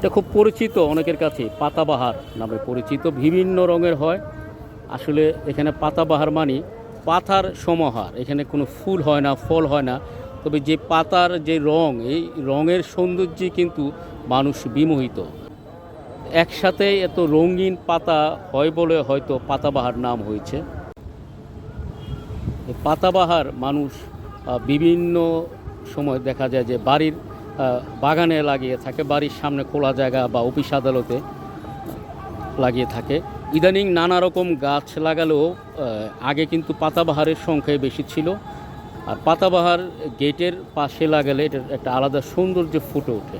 এটা খুব পরিচিত অনেকের কাছে, পাতাবাহার নামে পরিচিত, বিভিন্ন রঙের হয়। আসলে এখানে পাতাবাহার মানে পাতার সমাহার। এখানে কোনো ফুল হয় না, ফল হয় না, তবে যে পাতার যে রং, এই রঙের সৌন্দর্যে কিন্তু মানুষ বিমোহিত। একসাথে এত রঙিন পাতা হয় বলে হয়তো পাতাবাহার নাম হয়েছে। এই পাতাবাহার মানুষ বিভিন্ন সময় দেখা যায় যে বাড়ির বাগানে লাগিয়ে থাকে, বাড়ির সামনে খোলা জায়গা বা অফিস আদালতে লাগিয়ে থাকে। ইদানিং নানা রকম গাছ লাগালেও আগে কিন্তু পাতাবাহারের সংখ্যাই বেশি ছিল। আর পাতাবাহার গেটের পাশে লাগালে এটার একটা আলাদা সৌন্দর্য ফুটে ওঠে।